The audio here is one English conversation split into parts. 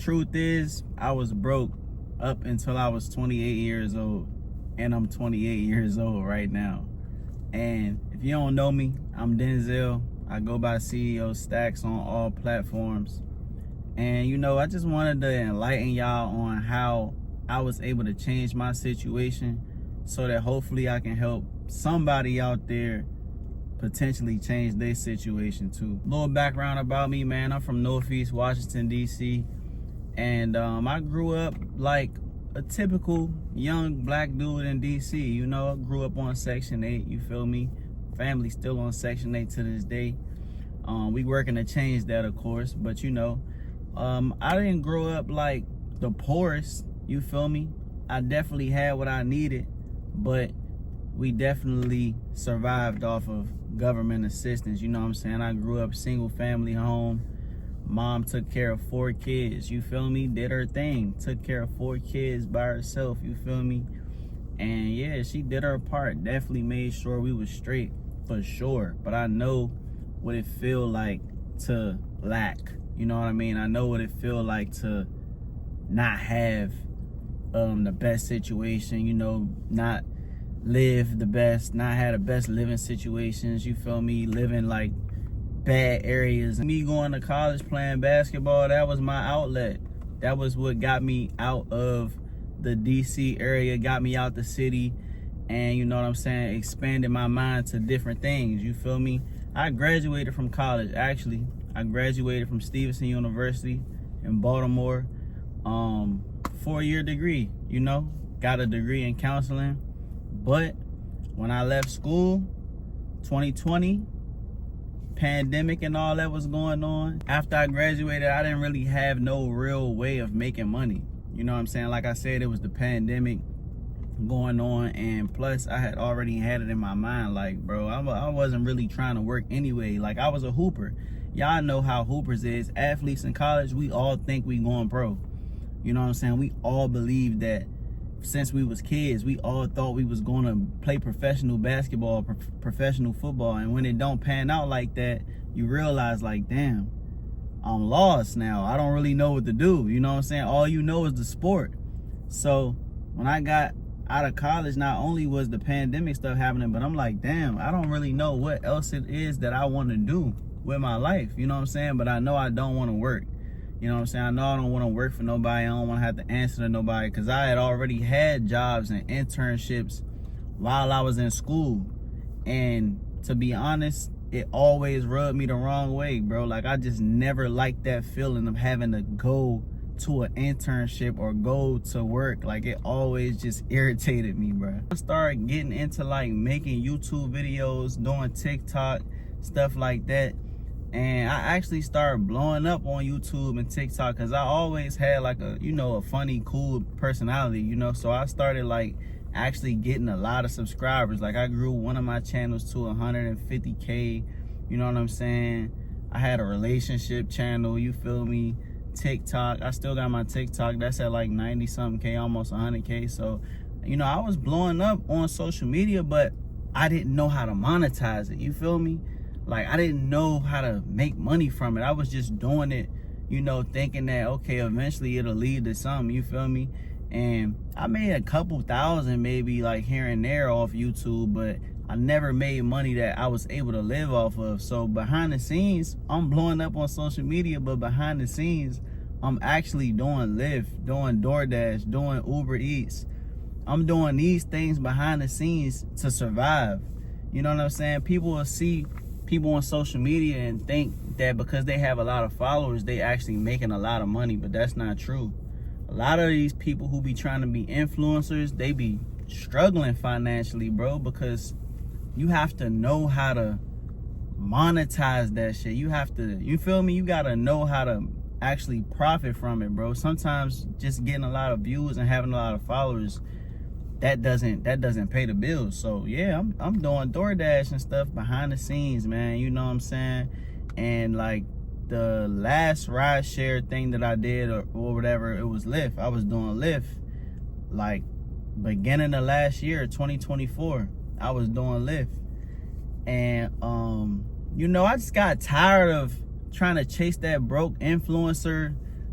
truth is, I was broke up until I was 28 years old, and I'm 28 years old right now. And if you don't know me, I'm Denzel. I go by CEO Stacks on all platforms. And you know, I just wanted to enlighten y'all on how I was able to change my situation so that hopefully I can help somebody out there potentially change their situation too. Little background about me, man. I'm from Northeast Washington, D.C. And I grew up like a typical young black dude in D.C. You know, I grew up on Section 8, you feel me? Family still on Section 8 to this day. We working to change that, of course, but you know, I didn't grow up like the poorest, you feel me? I definitely had what I needed, but we definitely survived off of government assistance, you know what I'm saying? I grew up single family home. Mom took care of 4 kids, you feel me? Did her thing, took care of 4 kids by herself, you feel me? And yeah, she did her part, definitely made sure we was straight, for sure. But I know what it feel like to lack, you know what I mean? I know what it feel like to not have the best situation, you know, not live the best, not have the best living situations, you feel me? Living like bad areas. Me going to college playing basketball, that was my outlet. That was what got me out of the DC area, got me out the city, and you know what I'm saying, expanded my mind to different things, you feel me? I graduated from college, actually. I graduated from Stevenson University in Baltimore. 4-year degree, you know, got a degree in counseling. But when I left school, 2020, pandemic and all that was going on. After I graduated, I didn't really have no real way of making money. You know what I'm saying? Like I said, it was the pandemic going on, and plus I had already had it in my mind, like, bro, I wasn't really trying to work anyway. Like, I was a hooper. Y'all know how hoopers is. Athletes in college, we all think we going pro. You know what I'm saying? We all believe that since we was kids, we all thought we was going to play professional basketball, professional football. And when it don't pan out like that, you realize, like, damn, I'm lost now. I don't really know what to do. You know what I'm saying? All you know is the sport. So when I got out of college, not only was the pandemic stuff happening, but I'm like, damn, I don't really know what else it is that I want to do with my life. You know what I'm saying? But I know I don't want to work. You know what I'm saying? I know I don't want to work for nobody. I don't want to have to answer to nobody, because I had already had jobs and internships while I was in school. And to be honest, it always rubbed me the wrong way, bro. Like, I just never liked that feeling of having to go to an internship or go to work. Like, it always just irritated me, bro. I started getting into like making YouTube videos, doing TikTok, stuff like that. And I actually started blowing up on YouTube and TikTok because I always had like a, you know, a funny, cool personality, you know. So I started like actually getting a lot of subscribers. Like, I grew one of my channels to 150K, you know what I'm saying? I had a relationship channel, you feel me? TikTok, I still got my TikTok, that's at like 90 something K, almost 100K. So, you know, I was blowing up on social media, but I didn't know how to monetize it, you feel me? Like, I didn't know how to make money from it. I was just doing it, you know, thinking that, okay, eventually it'll lead to something, you feel me? And I made a couple thousand maybe like here and there off YouTube, but I never made money that I was able to live off of. So behind the scenes, I'm blowing up on social media, but behind the scenes, I'm actually doing Lyft, doing DoorDash, doing Uber Eats. I'm doing these things behind the scenes to survive. You know what I'm saying? People will see people on social media and think that because they have a lot of followers, they actually making a lot of money, but that's not true. A lot of these people who be trying to be influencers, they be struggling financially, bro, because you have to know how to monetize that shit. You have to, you feel me? You gotta know how to actually profit from it, bro. Sometimes just getting a lot of views and having a lot of followers, that doesn't pay the bills. So yeah, I'm doing DoorDash and stuff behind the scenes, man. You know what I'm saying? And like the last ride share thing that I did or whatever, it was Lyft. I was doing Lyft like beginning of last year, 2024. I was doing Lyft. And you know, I just got tired of trying to chase that broke influencer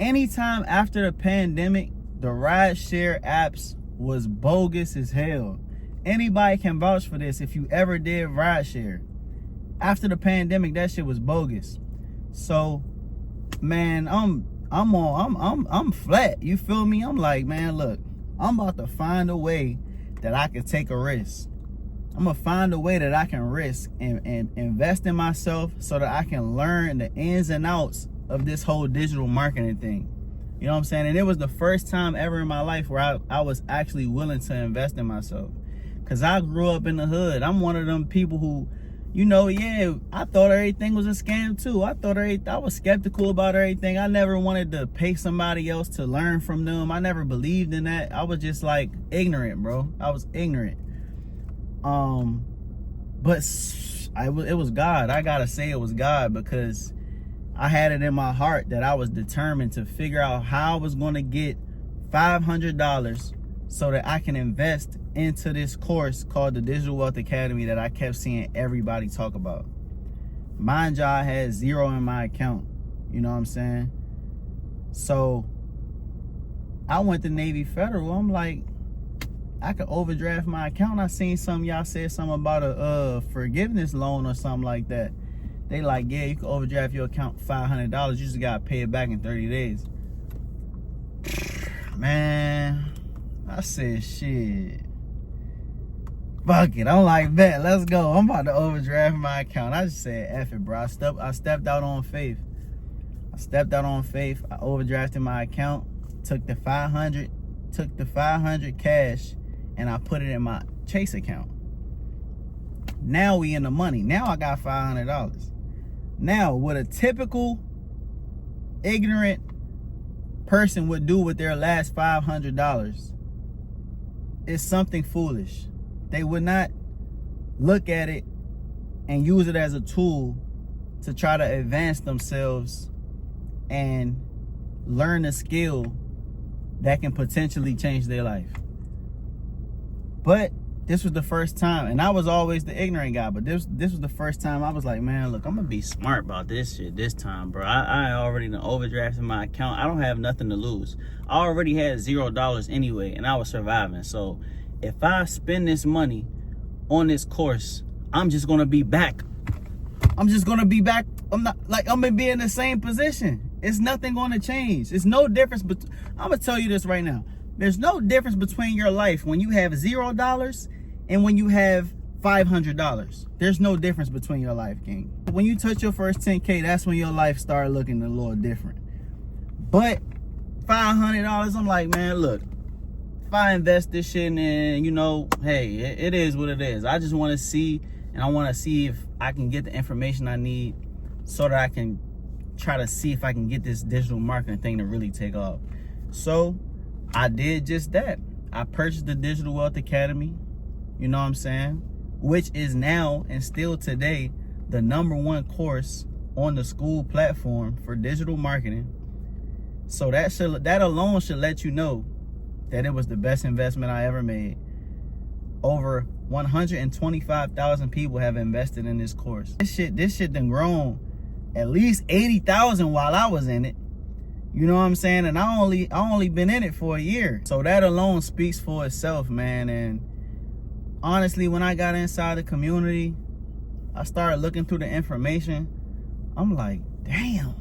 Anytime after the pandemic, the rideshare apps was bogus as hell. Anybody can vouch for this if you ever did rideshare. After the pandemic, that shit was bogus. So, man, I'm flat. You feel me? I'm like, man, look, I'm about to find a way that I can take a risk. I'm gonna find a way that I can risk and invest in myself so that I can learn the ins and outs of this whole digital marketing thing. You know what I'm saying? And it was the first time ever in my life where I was actually willing to invest in myself. Cause I grew up in the hood. I'm one of them people who, you know, yeah, I thought everything was a scam too. I was skeptical about everything. I never wanted to pay somebody else to learn from them. I never believed in that. I was just like ignorant, bro. I was ignorant. But it was God. I gotta say it was God, because I had it in my heart that I was determined to figure out how I was going to get $500 so that I can invest into this course called the Digital Wealth Academy that I kept seeing everybody talk about. Mind you, I had $0 in my account. You know what I'm saying? So I went to Navy Federal. I'm like, I could overdraft my account. I seen y'all said something about a forgiveness loan or something like that. They like, yeah, you can overdraft your account $500. You just gotta pay it back in 30 days. Man, I said, shit. Fuck it. I'm like, bet, let's go. I'm about to overdraft my account. I just said, F it, bro. I stepped out on faith. I overdrafted my account, took the 500 cash, and I put it in my Chase account. Now we in the money. Now I got $500. Now, what a typical ignorant person would do with their last $500 is something foolish. They would not look at it and use it as a tool to try to advance themselves and learn a skill that can potentially change their life. But this was the first time, and I was always the ignorant guy, but this was the first time I was like, man, look, I'm gonna be smart about this shit this time, bro. I already done overdrafted my account. I don't have nothing to lose. I already had $0 anyway, and I was surviving. So if I spend this money on this course, I'm just gonna be back. I'm gonna be in the same position. It's nothing gonna change. It's no difference, but I'm gonna tell you this right now. There's no difference between your life when you have $0 and when you have $500. There's no difference between your life, King. When you touch your first 10K, that's when your life started looking a little different. But $500, I'm like, man, look, if I invest this shit in, you know, hey, it is what it is. I just want to see, and I want to see if I can get the information I need so that I can try to see if I can get this digital marketing thing to really take off. So I did just that. I purchased the Digital Wealth Academy, you know what I'm saying? Which is now and still today the #1 course on the school platform for digital marketing. So that alone should let you know that it was the best investment I ever made. Over 125,000 people have invested in this course. This shit done grown at least 80,000 while I was in it. You know what I'm saying? And I only been in it for a year. So that alone speaks for itself, man. And honestly, when I got inside the community, I started looking through the information. I'm like, damn.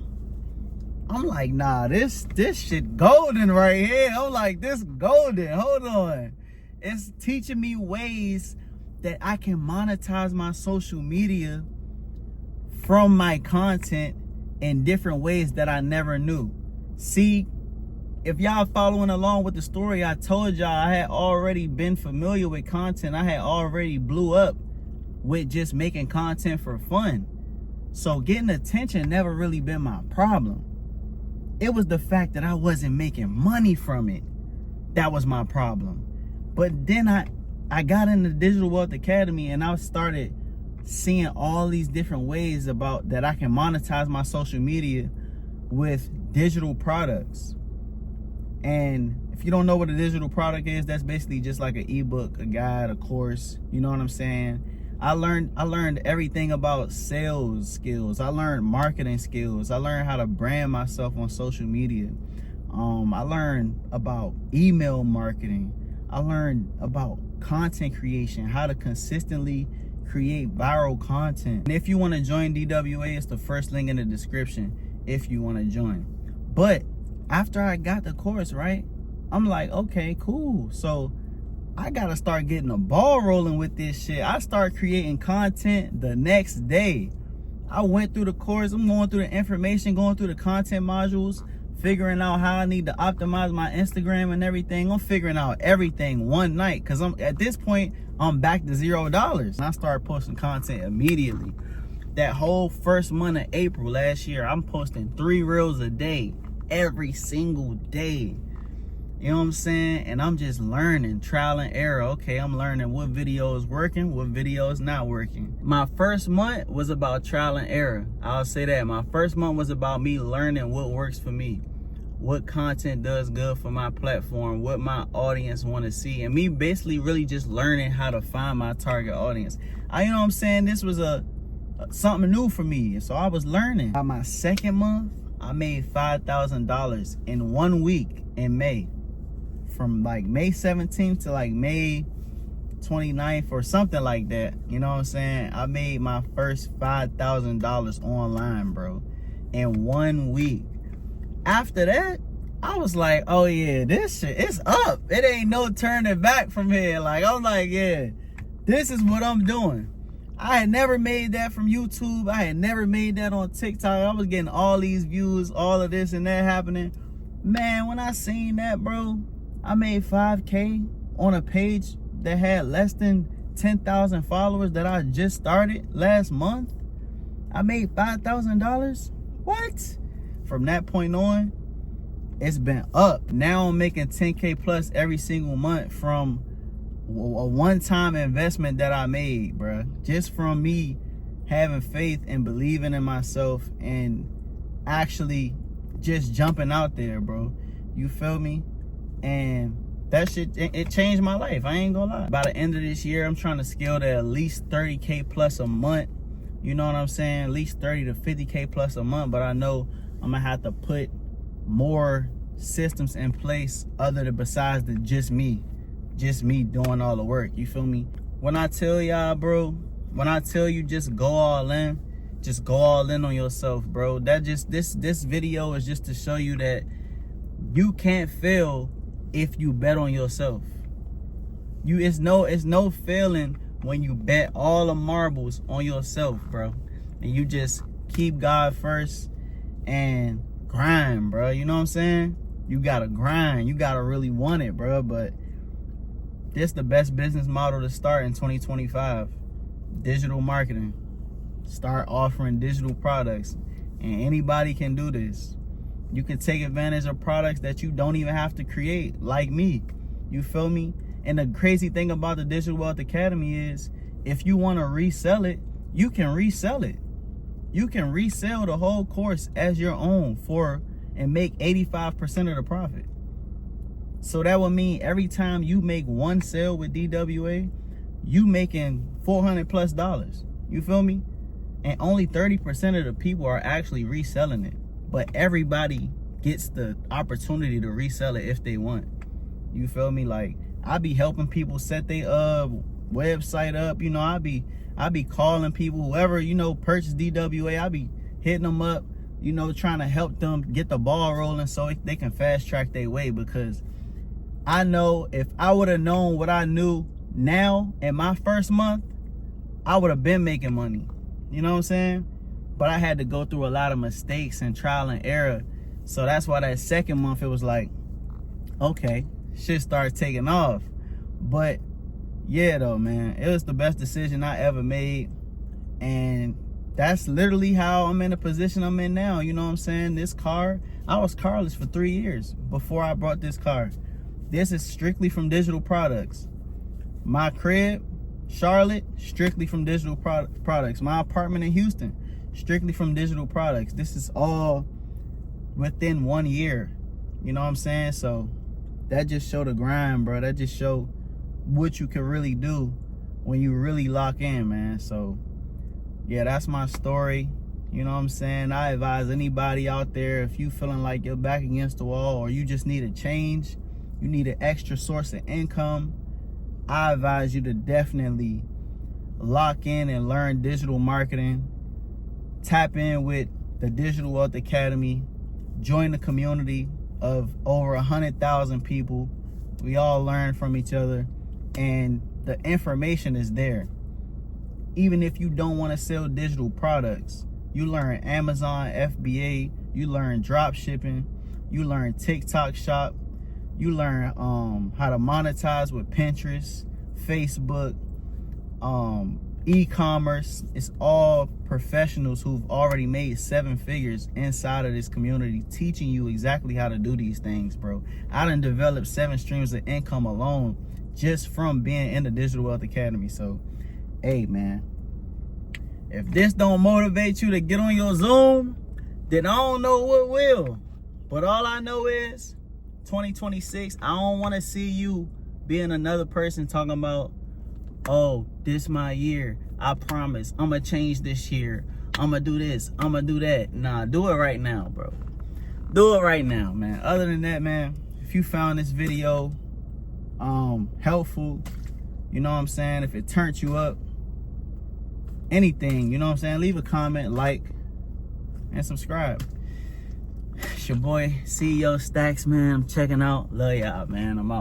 I'm like, nah, this shit golden right here. I'm like, this golden. Hold on. It's teaching me ways that I can monetize my social media from my content in different ways that I never knew. See, if y'all following along with the story, I told y'all I had already been familiar with content. I had already blew up with just making content for fun. So getting attention never really been my problem. It was the fact that I wasn't making money from it. That was my problem. But then I got in the Digital Wealth Academy and I started seeing all these different ways about that I can monetize my social media with digital products. And if you don't know what a digital product is, that's basically just like an ebook, a guide, a course. You know what I'm saying? I learned everything about sales skills. I learned marketing skills. I learned how to brand myself on social media. I learned about email marketing. I learned about content creation, how to consistently create viral content. And if you want to join DWA, it's the first link in the description if you want to join. But after I got the course, right, I'm like, okay, cool. So I gotta start getting the ball rolling with this shit. I start creating content the next day. I went through the course. I'm going through the information, going through the content modules, figuring out how I need to optimize my Instagram and everything. I'm figuring out everything one night because at this point, I'm back to $0. And I started posting content immediately. That whole first month of April last year, I'm posting 3 reels a day, every single day. You know what I'm saying? And I'm just learning, trial and error. Okay, I'm learning what video is working, what video is not working. My first month was about trial and error. I'll say that. My first month was about me learning what works for me, what content does good for my platform, what my audience want to see, and me basically really just learning how to find my target audience. You know what I'm saying? This was something new for me, so I was learning. By my second month, I made $5,000 in 1 week in May. From like May 17th to like May 29th or something like that. You know what I'm saying? I made my first $5,000 online, bro, in 1 week. After that, I was like, oh yeah, this shit, it's up. It ain't no turning back from here. Like, I'm like, yeah, this is what I'm doing. I had never made that from YouTube. I had never made that on TikTok. I was getting all these views, all of this and that happening. Man, when I seen that, bro, I made 5K on a page that had less than 10,000 followers that I just started last month. I made $5,000. What? From that point on, it's been up. Now I'm making 10K plus every single month from a one-time investment that I made, bro. Just from me having faith and believing in myself and actually just jumping out there, bro. You feel me? And that shit, it changed my life. I ain't gonna lie. By the end of this year, I'm trying to scale to at least 30K plus a month. You know what I'm saying? At least 30 to 50K plus a month. But I know I'm gonna have to put more systems in place other than besides just me doing all the work. You feel me? When I tell y'all, bro, when I tell you just go all in, just go all in on yourself, bro. That just this video is just to show you that you can't fail if you bet on yourself. It's no failing when you bet all the marbles on yourself, bro. And you just keep God first and grind, bro. You know what I'm saying? You gotta grind. You gotta really want it, bro. But this the best business model to start in 2025. Digital marketing. Start offering digital products. And anybody can do this. You can take advantage of products that you don't even have to create, like me. You feel me? And the crazy thing about the Digital Wealth Academy is, if you want to resell it, you can resell it. You can resell the whole course as your own and make 85% of the profit. So that would mean every time you make one sale with DWA, you making $400+. You feel me? And only 30% of the people are actually reselling it. But everybody gets the opportunity to resell it if they want. You feel me? Like, I be helping people set their website up. You know, I be calling people, whoever, you know, purchase DWA. I be hitting them up, you know, trying to help them get the ball rolling so they can fast track their way. Because I know if I would have known what I knew now in my first month, I would have been making money. You know what I'm saying? But I had to go through a lot of mistakes and trial and error. So that's why that second month, it was like, okay, shit started taking off. But yeah, though, man, it was the best decision I ever made. And that's literally how I'm in the position I'm in now. You know what I'm saying? This car, I was carless for 3 years before I brought this car. This is strictly from digital products. My crib, Charlotte, strictly from digital products. My apartment in Houston, strictly from digital products. This is all within 1 year. You know what I'm saying? So that just showed the grind, bro. That just showed what you can really do when you really lock in, man. So yeah, that's my story. You know what I'm saying? I advise anybody out there, if you feeling like you're back against the wall or you just need a change, you need an extra source of income, I advise you to definitely lock in and learn digital marketing. Tap in with the Digital Wealth Academy. Join the community of over 100,000 people. We all learn from each other, and the information is there. Even if you don't want to sell digital products, you learn Amazon FBA, you learn drop shipping, you learn TikTok shop, you learn how to monetize with Pinterest, Facebook, e-commerce. It's all professionals who've already made 7 figures inside of this community, teaching you exactly how to do these things, bro. I done developed 7 streams of income alone just from being in the Digital Wealth Academy. So, hey, man, if this don't motivate you to get on your Zoom, then I don't know what will. But all I know is 2026, I don't want to see you being another person talking about, oh, this my year. I promise. I'm going to change this year. I'm going to do this. I'm going to do that. Nah, do it right now, bro. Do it right now, man. Other than that, man, if you found this video helpful, you know what I'm saying? If it turned you up, anything, you know what I'm saying? Leave a comment, like, and subscribe. It's your boy, CEO Stacks, man. I'm checking out. Love y'all, man. I'm out.